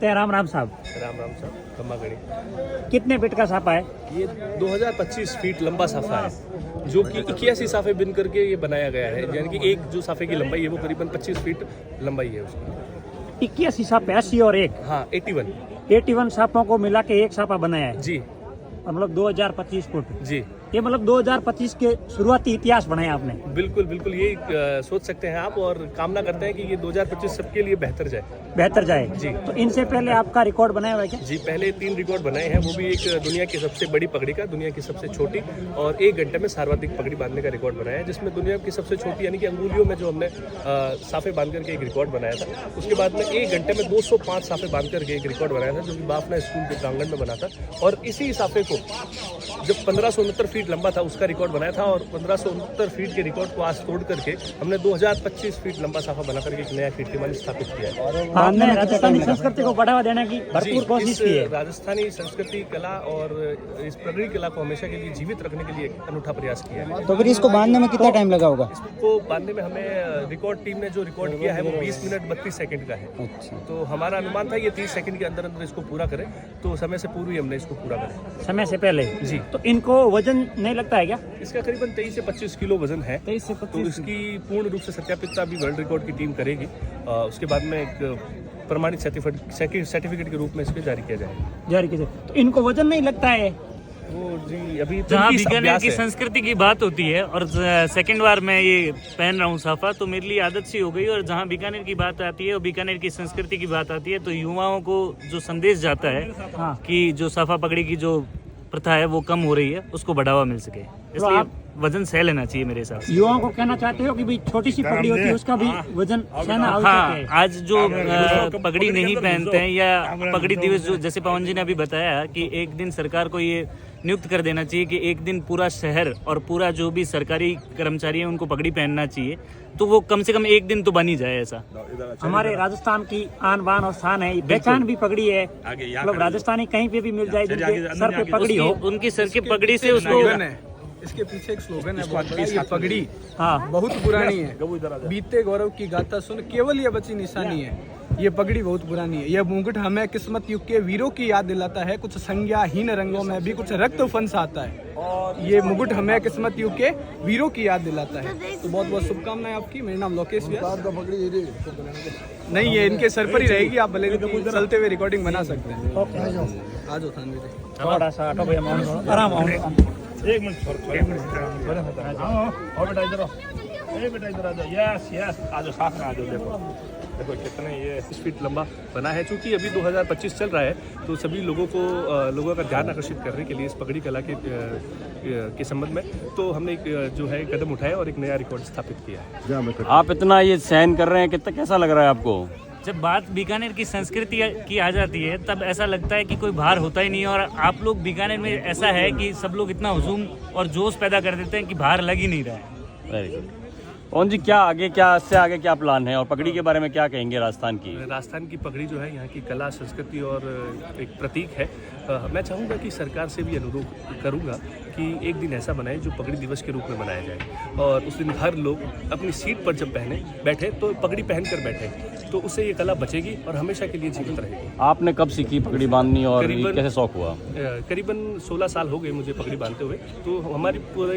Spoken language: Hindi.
राम राम साहब। राम राम साहब। खम्मागढ़ी। कितने फीट का साफा है? ये 2025 फीट लंबा साफा है, जो कि 81 साफे बिन करके ये बनाया गया है। यानी कि एक जो साफे की लंबाई है वो करीबन 25 फीट लंबाई है उसकी। 81 साफे, 80 और एक, हाँ 81 साफों को मिला के एक साफा बनाया है जी। और मतलब 2025 फुट जी ये मतलब 2025 के शुरुआती इतिहास बनाया आपने। बिल्कुल बिल्कुल, ये सोच सकते हैं आप, और कामना करते हैं कि ये 2025 सबके लिए बेहतर जाए जी। तो इनसे पहले आपका रिकॉर्ड बनाया हुआ है क्या? जी, पहले 3 रिकॉर्ड बनाए हैं, वो भी एक दुनिया की सबसे बड़ी पगड़ी का, दुनिया की सबसे छोटी, और 1 घंटे में सर्वाधिक पगड़ी बांधने का रिकॉर्ड बनाया है, जिसमें दुनिया की सबसे छोटी यानी कि अंगुलियों में जो हमने साफे बांध करके एक रिकॉर्ड बनाया था। उसके बाद में 1 घंटे में 205 साफे बांध करके एक रिकॉर्ड बनाया था, जो कि बाफना स्कूल के प्रांगण में बना था। और इसी साफे को जब 1569 फीट लंबा था उसका रिकॉर्ड बनाया था, और 1569 फीट के रिकॉर्ड को आज तोड़ करके हमने 2025 फीट लंबा साफा बना करके एक नया कीर्तिमान स्थापित किया है। आपने राजस्थानी संस्कृति को बढ़ावा देने की भरपूर कोशिश की है। राजस्थानी संस्कृति, कला और इस पगड़ी कला को हमेशा के लिए जीवित रखने के लिए एक अनूठा प्रयास किया है। तो फिर इसको बांधने में कितना टाइम लगा होगा? इसको बांधने में हमें रिकॉर्ड टीम ने जो रिकॉर्ड किया है वो 20 मिनट 32 सेकंड का है। अच्छा। तो हमारा अनुमान था ये 30 सेकंड के अंदर अंदर इसको पूरा करें, तो समय से पूर्व ही हमने इसको पूरा करें। समय से पहले जी। तो इनको वजन नहीं लगता है क्या? इसका करीबन 23 से 25 किलो वजन है। 23 से तो 25 इसकी पूर्ण रूप से सत्यापितता अभी वर्ल्ड रिकॉर्ड की टीम करेगी। उसके बाद में एक प्रमाणित सर्टिफिकेट के रूप में इसको जारी किया जाएगा। जारी कीजिए। तो इनको वजन नहीं लगता है? वो जी अभी जहाँ उनकी बीकानेर अभ्यास की है। संस्कृति की बात होती है और सेकंड बार मैं ये पहन रहा हूँ साफा, तो मेरे लिए आदत सी हो गई। और जहाँ बीकानेर की बात आती है और बीकानेर की संस्कृति की बात आती है, तो युवाओं को जो संदेश जाता है हाँ। कि जो साफा पगड़ी की जो प्रथा है वो कम हो रही है, उसको बढ़ावा मिल सके, इसलिए आप वजन सह लेना चाहिए मेरे हिसाब से। युवाओं को कहना चाहते हो कि भाई छोटी सी पगड़ी होती है उसका भी वजन सहना आवश्यक हाँ, है? आज जो पगड़ी नहीं पहनते हैं या पगड़ी दिवस, जो जैसे पवन जी ने अभी बताया कि एक दिन सरकार को ये नियुक्त कर देना चाहिए कि एक दिन पूरा शहर और पूरा जो भी सरकारी कर्मचारी है उनको पगड़ी पहनना चाहिए, तो वो कम से कम एक दिन तो बन ही जाए ऐसा। हमारे राजस्थान की आन बान और शान है, पहचान भी पगड़ी है। मतलब राजस्थानी कहीं पे भी मिल जाए जिनके सर पे पगड़ी हो, उनकी सर की पगड़ी से उसको इसके पीछे एक स्लोगन है बहुत बड़ा, ये पगड़ी हाँ बहुत पुरानी है, बीते गौरव की गाथा सुन केवल ये बची निशानी है। ये पगड़ी बहुत पुरानी है। यह मुकुट हमें किस्मत युग के वीरों की याद दिलाता है, कुछ संज्ञाहीन रंगों में भी कुछ रक्त फंस आता है। ये मुकुट हमें किस्मत युग के वीरों की याद दिलाता है। तो बहुत बहुत शुभकामनाएं आपकी। मेरा नाम लोकेश व्यास। नहीं, ये इनके सर पर ही रहेगी, आप भले चलते हुए रिकॉर्डिंग बना सकते हैं। आ जाओ थानवी जी। थोड़ा सा हटो भैया, आराम आओ। एक मिनट और बेटा इधर आओ, बेटा इधर आ जाओ। यस यस, आ जाओ, साथ में आ जाओ। देखो कितने ये 20 फीट लंबा बना है। चूंकि अभी 2025 चल रहा है, तो सभी लोगों का ध्यान आकर्षित करने के लिए इस पगड़ी कला के संबंध में तो हमने एक जो है कदम उठाया और एक नया रिकॉर्ड स्थापित किया है। आप इतना ये सहन कर रहे हैं, कितना कैसा लग रहा है आपको? जब बात बीकानेर की संस्कृति की आ जाती है तब ऐसा लगता है कि कोई बाहर होता ही नहीं है। और आप लोग बीकानेर में ऐसा है कि सब लोग इतना हुजूम और जोश पैदा कर देते हैं कि बाहर लग ही नहीं रहा है। Very good. पवन जी, क्या आगे, क्या इससे आगे क्या प्लान है और पगड़ी के बारे में क्या कहेंगे राजस्थान की? राजस्थान की पगड़ी जो है यहाँ की कला, संस्कृति और एक प्रतीक है। मैं चाहूँगा कि सरकार से भी अनुरोध करूँगा कि एक दिन ऐसा बनाए जो पगड़ी दिवस के रूप में मनाया जाए, और उस दिन हर लोग अपनी सीट पर जब बैठे तो पगड़ी पहन कर बैठे, तो उससे ये कला बचेगी और हमेशा के लिए जीवित रहेगी। आपने कब सीखी पगड़ी बांधनी और ये कैसे शौक हुआ? करीबन 16 साल हो गए मुझे पगड़ी बांधते हुए। तो हमारी पूरी